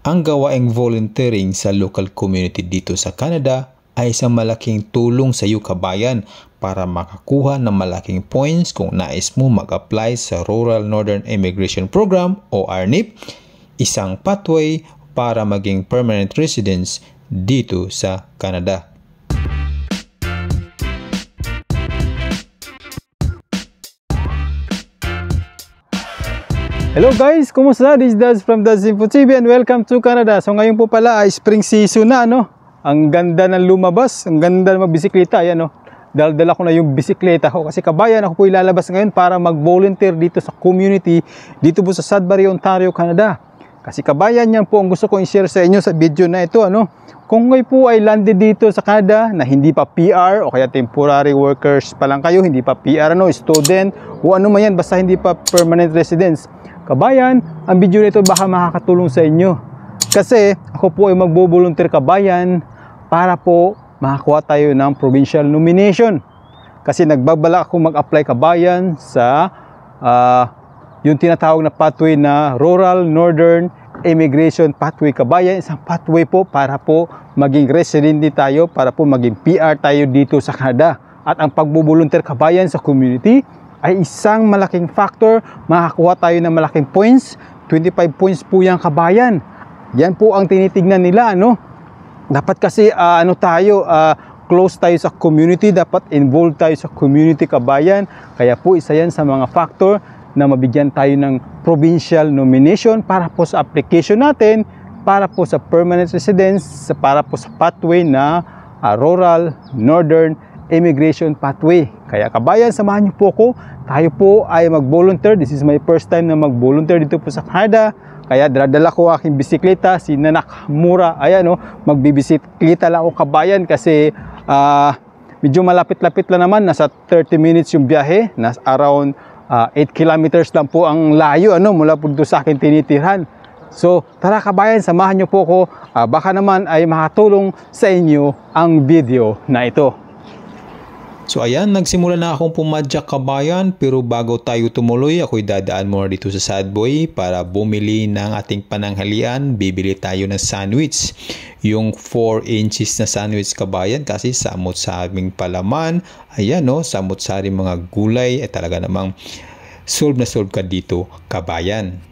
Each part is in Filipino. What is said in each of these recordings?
Ang gawaing volunteering sa local community dito sa Canada ay isang malaking tulong sa iyo kabayan para makakuha ng malaking points kung nais mo mag-apply sa Rural Northern Immigration Program o RNIP, isang pathway para maging permanent residence dito sa Canada. Hello guys, kumusta? This is Daz from Daz Info TV and welcome to Canada. So ngayon po pala ay spring season na, no? Ang ganda ng lumabas, ang ganda ng magbisikleta, ayan, no? Dala ko na yung bisikleta ko kasi kabayan ako po ilalabas ngayon para mag-volunteer dito sa community dito po sa Sudbury, Ontario, Canada. Kasi kabayan, yan po ang gusto kong i-share sa inyo sa video na ito, ano? Kung kayo po ay landed dito sa Canada na hindi pa PR o kaya temporary workers pa lang kayo, hindi pa PR, ano, student o ano man yan, basta hindi pa permanent residence. Kabayan, ang video nito baka makakatulong sa inyo. Kasi ako po ay magbo-volunteer kabayan para po makakuha tayo ng provincial nomination. Kasi nagbabala ako mag-apply kabayan sa yung tinatawag na pathway na Rural Northern Immigration Pathway kabayan. Isang pathway po para po maging resident tayo, para po maging PR tayo dito sa Canada. At ang pagbo-volunteer kabayan sa community ay isang malaking factor, makakuha tayo ng malaking points. 25 points po yung kabayan. Yan po ang tinitignan nila, ano? Dapat kasi close tayo sa community, dapat involved tayo sa community kabayan. Kaya po isa yan sa mga factor na mabigyan tayo ng provincial nomination para po sa application natin, para po sa permanent residence, para po sa pathway na Rural Northern Immigration Pathway. Kaya kabayan, samahan niyo po ako. Tayo po ay mag-volunteer. This is my first time na mag-volunteer dito po sa Canada. Kaya dala ko aking bisikleta, si Nakamura. Ayan, magbibisikleta lang ako kabayan kasi medyo malapit-lapit lang naman. Nasa 30 minutes yung biyahe. Nasa around 8 kilometers lang po ang layo, mula po dito sa akin tinitirhan. So, tara kabayan, samahan niyo po ako. Baka naman ay makatulong sa inyo ang video na ito. So ayan, nagsimula na akong pumadyak kabayan, pero bago tayo tumuloy, ako'y dadaan muna dito sa Sudbury para bumili ng ating pananghalian. Bibili tayo ng sandwich. Yung 4 inches na sandwich kabayan kasi samot sa aming palaman. Ayan, samot sa aming mga gulay. Talaga namang solve na solve ka dito kabayan.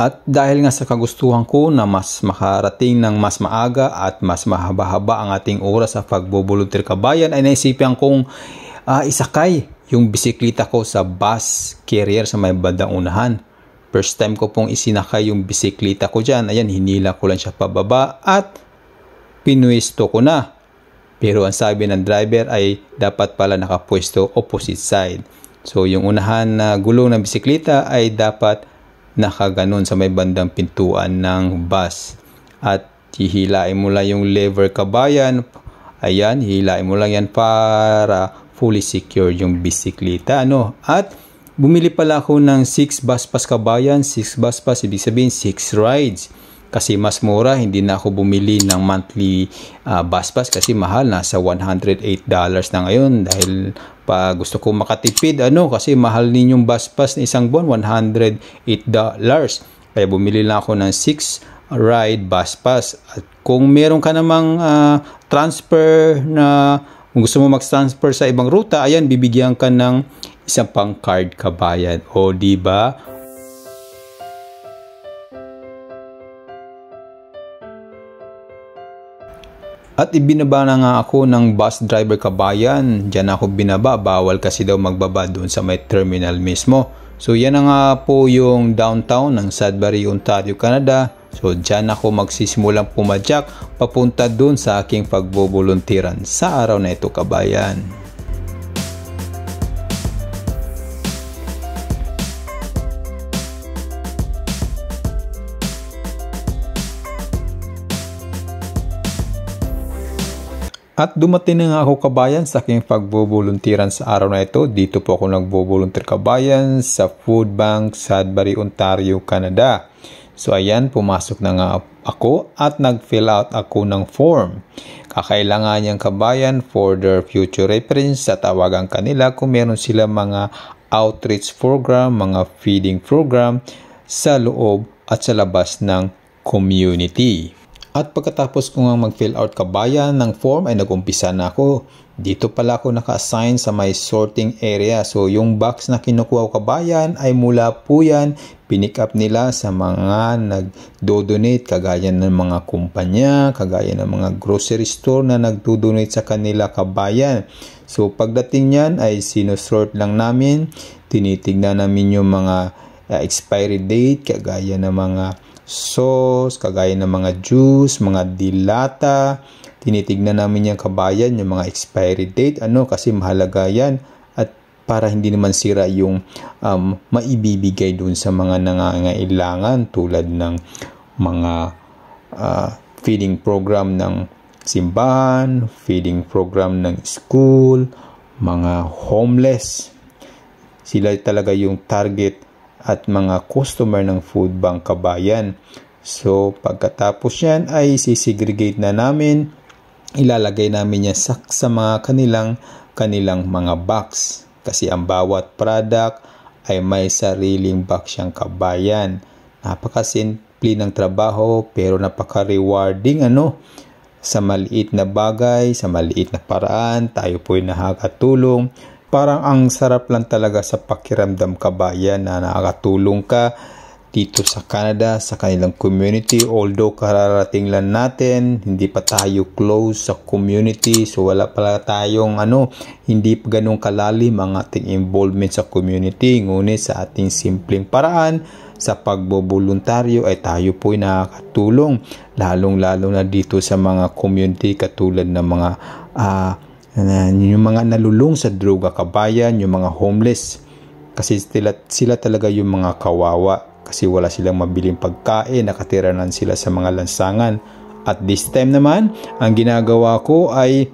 At dahil nga sa kagustuhan ko na mas makarating ng mas maaga at mas mahaba-haba ang ating oras sa pagbo-volunteer kabayan, ay naisipan kong isakay yung bisikleta ko sa bus carrier sa may bandang unahan. First time ko pong isinakay yung bisikleta ko dyan. Ayan, hinila ko lang siya pababa at pinwesto ko na. Pero ang sabi ng driver ay dapat pala nakapwesto opposite side. So yung unahan na gulong ng bisikleta ay dapat nakaganon sa may bandang pintuan ng bus. At hihilain mo lang yung lever kabayan. Ayan, hihilain mo lang yan para fully secure yung bisikleta, At bumili pala ako ng 6 bus pass kabayan. 6 bus pass, ibig sabihin 6 rides. Kasi mas mura, hindi na ako bumili ng monthly bus pass kasi mahal, nasa $108 na ngayon. Dahil pa gusto ko makatipid, kasi mahal din yung bus pass na isang buwan, $108. Kaya bumili lang ako ng 6 ride bus pass. At kung meron ka namang transfer na kung gusto mo mag-transfer sa ibang ruta, ayan, bibigyan ka ng isang pang card kabayan. O, diba? At ibinaba na nga ako ng bus driver kabayan. Diyan ako binaba. Bawal kasi daw magbaba doon sa may terminal mismo. So yan na nga po yung downtown ng Sudbury, Ontario, Canada. So diyan ako magsisimulang pumadyak papunta doon sa aking pagboboluntiran sa araw na ito kabayan. At dumating na nga ako kabayan sa aking pagboboluntiran sa araw na ito. Dito po ako nagboboluntir kabayan sa Food Bank, Sudbury, Ontario, Canada. So ayan, pumasok na nga ako at nag-fill out ako ng form. Kakailangan niyang kabayan for their future reference sa tawagan kanila kung meron sila mga outreach program, mga feeding program sa loob at sa labas ng community. At pagkatapos ko nga mag-fill out kabayan ng form ay nag-umpisa na ako. Dito pala ako naka-assign sa may sorting area. So yung box na kinukuha ko kabayan ay mula po yan pinick up nila sa mga nagdo-donate kagaya ng mga kumpanya, kagaya ng mga grocery store na nagdo-donate sa kanila kabayan. So pagdating yan ay sinusort lang namin, tinitignan namin yung mga expiry date kagaya ng mga sauce, kagaya ng mga juice, mga dilata. Tinitignan namin yung kabayan, yung mga expiry date, kasi mahalaga yan at para hindi naman sira yung maibibigay dun sa mga nangangailangan tulad ng mga feeding program ng simbahan, feeding program ng school, mga homeless. Sila talaga yung target at mga customer ng food bank kabayan. So pagkatapos yan ay sisegregate na namin, ilalagay namin yan sa mga kanilang mga box kasi ang bawat product ay may sariling box siyang kabayan. Napakasimple ng trabaho pero napaka-rewarding sa maliit na bagay, sa maliit na paraan tayo po ay nakakatulong. Parang ang sarap lang talaga sa pakiramdam kabayan na nakakatulong ka dito sa Canada, sa kanilang community. Although kararating lang natin, hindi pa tayo close sa community. So wala pala tayong hindi pa ganun kalalim ang ating involvement sa community. Ngunit sa ating simpleng paraan, sa pagboboluntaryo ay tayo po ay nakakatulong. Lalong-lalo na dito sa mga community katulad ng mga yung mga nalulung sa droga kabayan, yung mga homeless kasi sila talaga yung mga kawawa kasi wala silang mabiling pagkain, nakatira na sila sa mga lansangan. At this time naman, ang ginagawa ko ay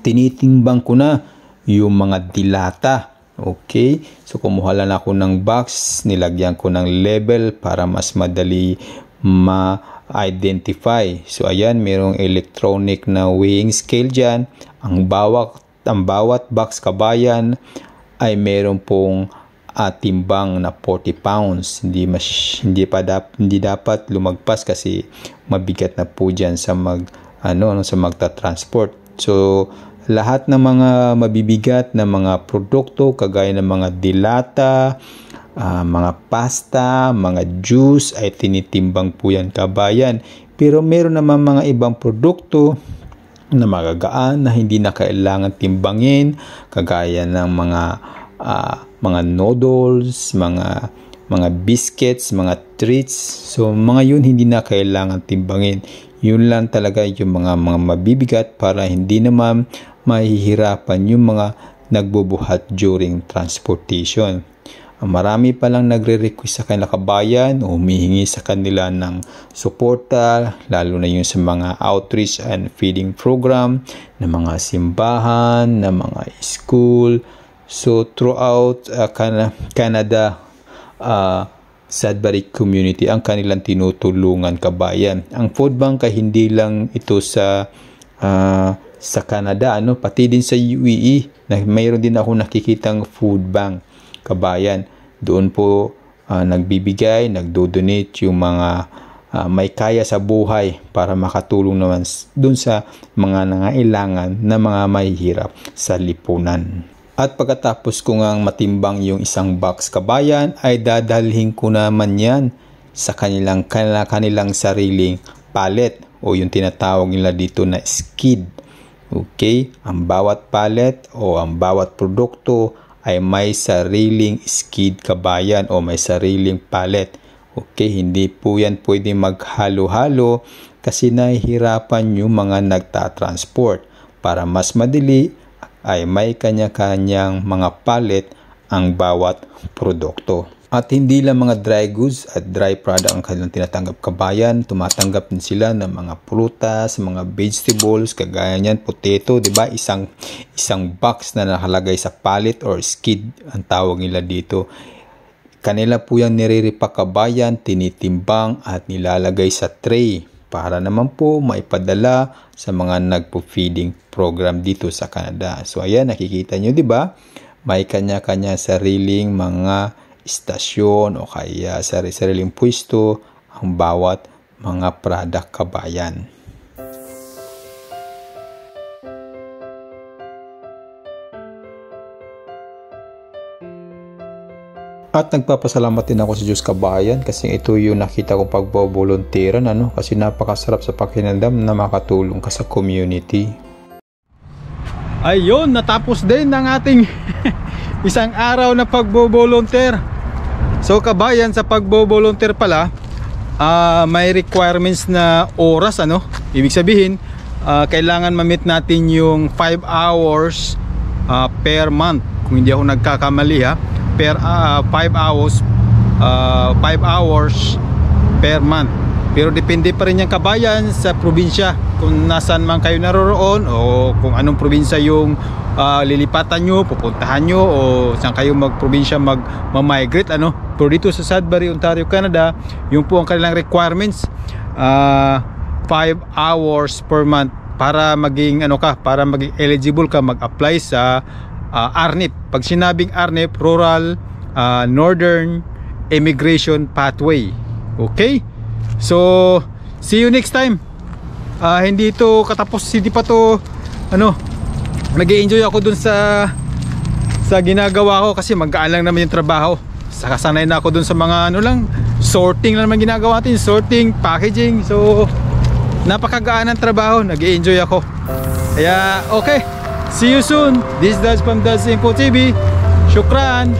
tinitimbang ko na yung mga dilata. Okay, so kumuha lang ako ng box, nilagyan ko ng label para mas madali ma-identify. So ayan, merong electronic na weighing scale dyan. Ang bawat box kabayan ay meron pong timbang na 40 pounds. Hindi dapat lumagpas kasi mabigat na po dyan sa sa magta-transport. So lahat ng mga mabibigat na mga produkto kagaya ng mga dilata, mga pasta, mga juice ay tinitimbang po yan kabayan. Pero meron naman mga ibang produkto na magagaan na hindi na kailangan timbangin kagaya ng mga noodles, mga biscuits, mga treats. So mga yun hindi na kailangan timbangin. Yun lang talaga yung mga mabibigat para hindi naman mahihirapan yung mga nagbubuhat during transportation. Marami palang nagre-request sa kanila kabayan o humihingi sa kanila ng suporta, lalo na yung sa mga outreach and feeding program ng mga simbahan, ng mga school. So throughout Canada, Sudbury community ang kanilang tinutulungan kabayan. Ang food bank ay hindi lang ito sa Canada, pati din sa UAE. Mayroon din ako nakikitang food bank kabayan. Doon po nagbibigay, nagdo-donate yung mga may kaya sa buhay para makatulong naman doon sa mga nangailangan na mga mahihirap sa lipunan. At pagkatapos ko ngang matimbang yung isang box kabayan ay dadalhin ko naman yan sa kanilang sariling pallet o yung tinatawag nila dito na skid. Okay? Ang bawat pallet o ang bawat produkto ay may sariling skid kabayan o may sariling pallet. Okay, hindi po yan pwede maghalo-halo kasi nahihirapan yung mga nagtatransport. Para mas madali ay may kanya-kanyang mga pallet ang bawat produkto. At hindi lang mga dry goods at dry product ang kanilang tinatanggap kabayan. Tumatanggap din sila ng mga prutas, mga vegetables, kagaya niyan, potato, 'di ba? Isang box na nakalagay sa pallet or skid ang tawag nila dito. Kanila po yung niriripak kabayan, tinitimbang at nilalagay sa tray para naman po maipadala sa mga nagpo-feeding program dito sa Canada. So ayan, nakikita nyo, 'di ba? May kanya-kanya sariling mga istasyon o kaya sarili-sariling pwesto ang bawat mga product kabayan. At nagpapasalamat din ako sa Diyos kabayan kasi ito yung nakita kong pagbobolunteeran kasi napakasarap sa pakiramdam na makatulong ka sa community. Ayun, natapos din ng ating isang araw na pagbobolunteer. So kabayan, sa pagbobolunteer pala, may requirements na oras Ibig sabihin, kailangan ma-meet natin yung 5 hours per month. Kung hindi ako nagkakamali per 5 hours per month. Pero depende pa rin yung kabayan sa probinsya, kung nasaan man kayo naroroon o kung anong probinsya yung lilipatan nyo, pupuntahan nyo, o saan kayo magprobinsya mag-migrate Pero dito sa Sudbury, Ontario, Canada, yung po ang kanilang requirements, 5 hours per month para maging para maging eligible ka mag-apply sa RNIP. Pag sinabing RNIP, Rural Northern Immigration Pathway. Okay? So, see you next time. Hindi ito katapos, hindi pa to nag-i-enjoy ako dun sa ginagawa ko kasi magkaan lang naman yung trabaho. Sanay na ako dun sa mga sorting lang naman ginagawa natin, sorting, packaging. So, napakagaan ng trabaho, nag-i-enjoy ako. Kaya, okay. See you soon. This is Daz from Daz Info TV. Shukran.